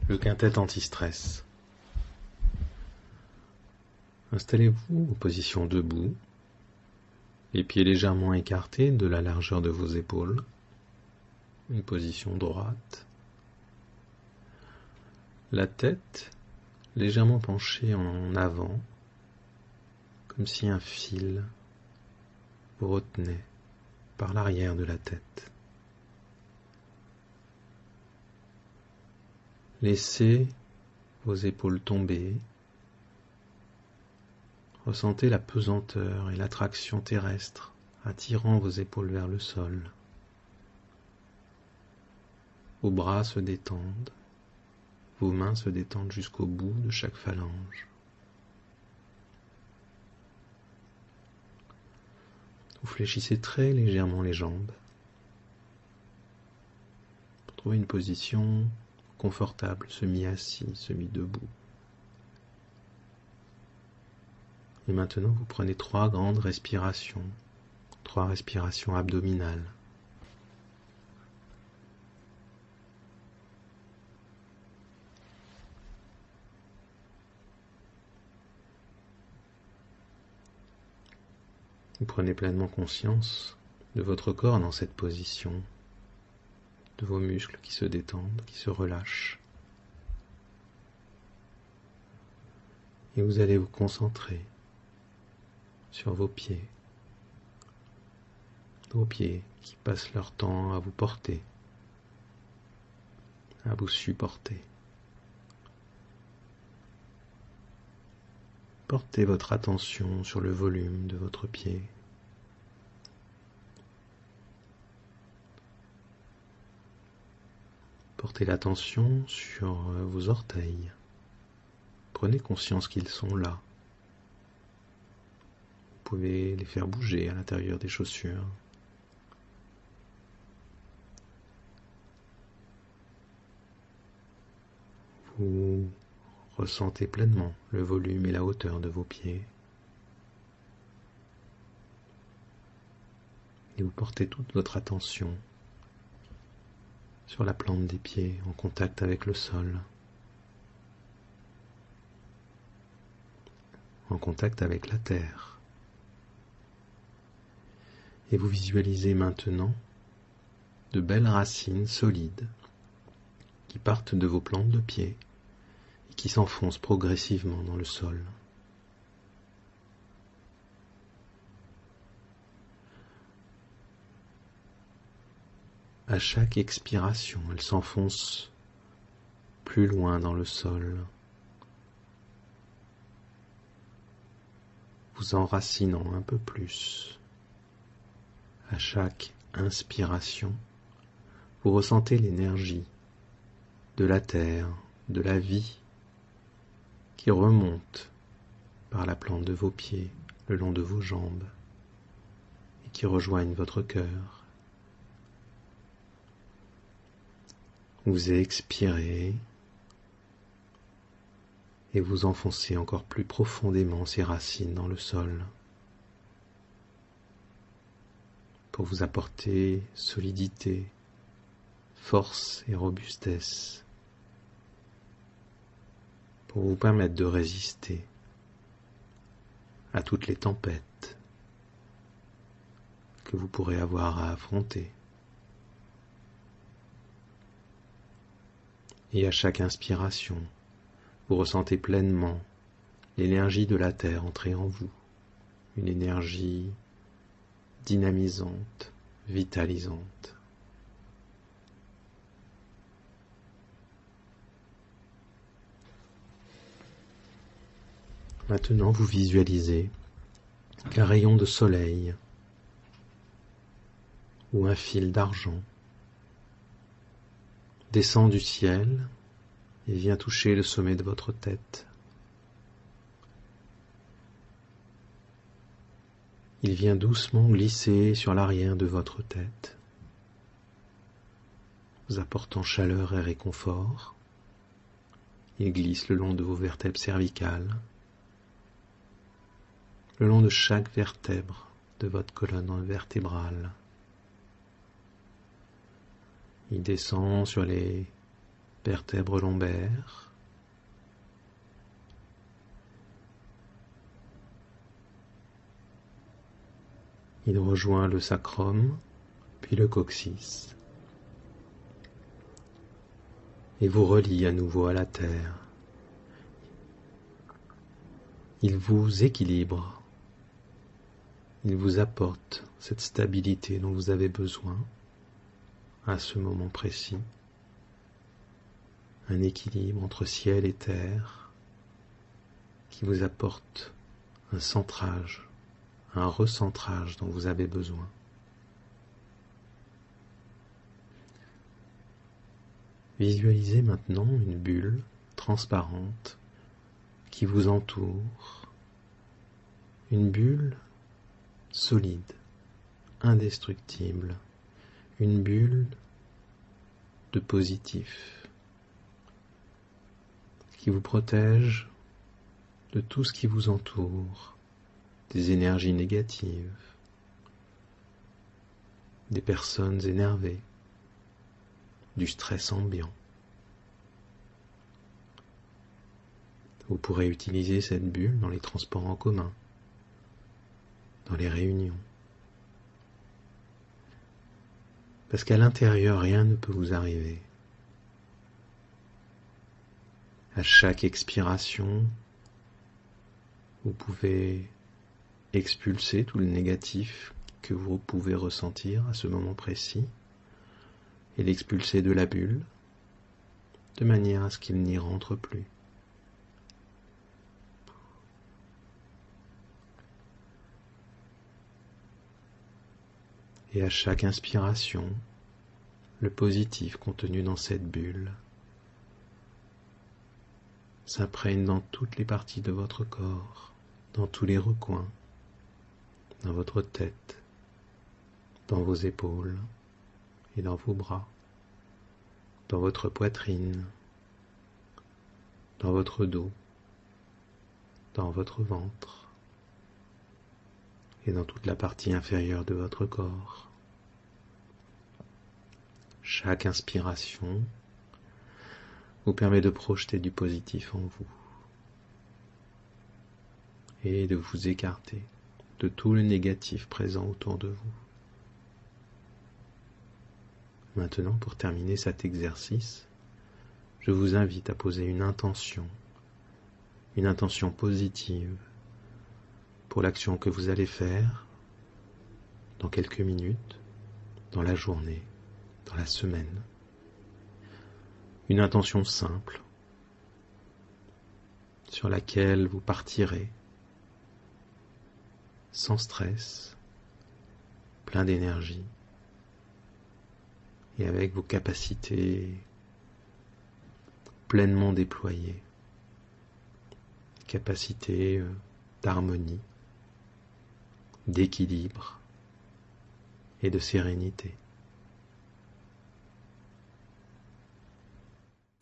Le quintet anti-stress. Installez-vous en position debout, les pieds légèrement écartés de la largeur de vos épaules, une position droite, la tête légèrement penchée en avant, comme si un fil vous retenait par l'arrière de la tête. Laissez vos épaules tomber. Ressentez la pesanteur et l'attraction terrestre attirant vos épaules vers le sol. Vos bras se détendent, vos mains se détendent jusqu'au bout de chaque phalange. Vous fléchissez très légèrement les jambes pour trouver une position confortable, semi-assis, semi-debout. Et maintenant, vous prenez 3 grandes respirations, 3 respirations abdominales. Vous prenez pleinement conscience de votre corps dans cette position, de vos muscles qui se détendent, qui se relâchent. Et vous allez vous concentrer sur vos pieds qui passent leur temps à vous porter, à vous supporter. Portez votre attention sur le volume de votre pied. Portez l'attention sur vos orteils. Prenez conscience qu'ils sont là. Vous pouvez les faire bouger à l'intérieur des chaussures. Vous ressentez pleinement le volume et la hauteur de vos pieds. Et vous portez toute votre attention sur la plante des pieds en contact avec le sol, en contact avec la terre. Et vous visualisez maintenant de belles racines solides qui partent de vos plantes de pieds et qui s'enfoncent progressivement dans le sol. À chaque expiration, elles s'enfoncent plus loin dans le sol, vous enracinant un peu plus. À chaque inspiration, vous ressentez l'énergie de la terre, de la vie, qui remonte par la plante de vos pieds, le long de vos jambes, et qui rejoignent votre cœur. Vous expirez et vous enfoncez encore plus profondément ces racines dans le sol pour vous apporter solidité, force et robustesse, pour vous permettre de résister à toutes les tempêtes que vous pourrez avoir à affronter. Et à chaque inspiration, vous ressentez pleinement l'énergie de la terre entrer en vous, une énergie dynamisante, vitalisante. Maintenant, vous visualisez qu'un rayon de soleil ou un fil d'argent descend du ciel et vient toucher le sommet de votre tête. Il vient doucement glisser sur l'arrière de votre tête, vous apportant chaleur et réconfort. Il glisse le long de vos vertèbres cervicales, le long de chaque vertèbre de votre colonne vertébrale. Il descend sur les vertèbre lombaire. Il rejoint le sacrum, puis le coccyx, et vous relie à nouveau à la terre. Il vous équilibre, il vous apporte cette stabilité dont vous avez besoin à ce moment précis, un équilibre entre ciel et terre qui vous apporte un centrage, un recentrage dont vous avez besoin. Visualisez maintenant une bulle transparente qui vous entoure, une bulle solide, indestructible, une bulle de positif qui vous protège de tout ce qui vous entoure, des énergies négatives, des personnes énervées, du stress ambiant. Vous pourrez utiliser cette bulle dans les transports en commun, dans les réunions. Parce qu'à l'intérieur, rien ne peut vous arriver. À chaque expiration, vous pouvez expulser tout le négatif que vous pouvez ressentir à ce moment précis et l'expulser de la bulle de manière à ce qu'il n'y rentre plus. Et à chaque inspiration, le positif contenu dans cette bulle s'imprègne dans toutes les parties de votre corps, dans tous les recoins, dans votre tête, dans vos épaules et dans vos bras, dans votre poitrine, dans votre dos, dans votre ventre et dans toute la partie inférieure de votre corps. Chaque inspiration vous permet de projeter du positif en vous et de vous écarter de tout le négatif présent autour de vous. Maintenant, pour terminer cet exercice, je vous invite à poser une intention positive pour l'action que vous allez faire dans quelques minutes, dans la journée, dans la semaine. Une intention simple sur laquelle vous partirez sans stress, plein d'énergie et avec vos capacités pleinement déployées, capacités d'harmonie, d'équilibre et de sérénité.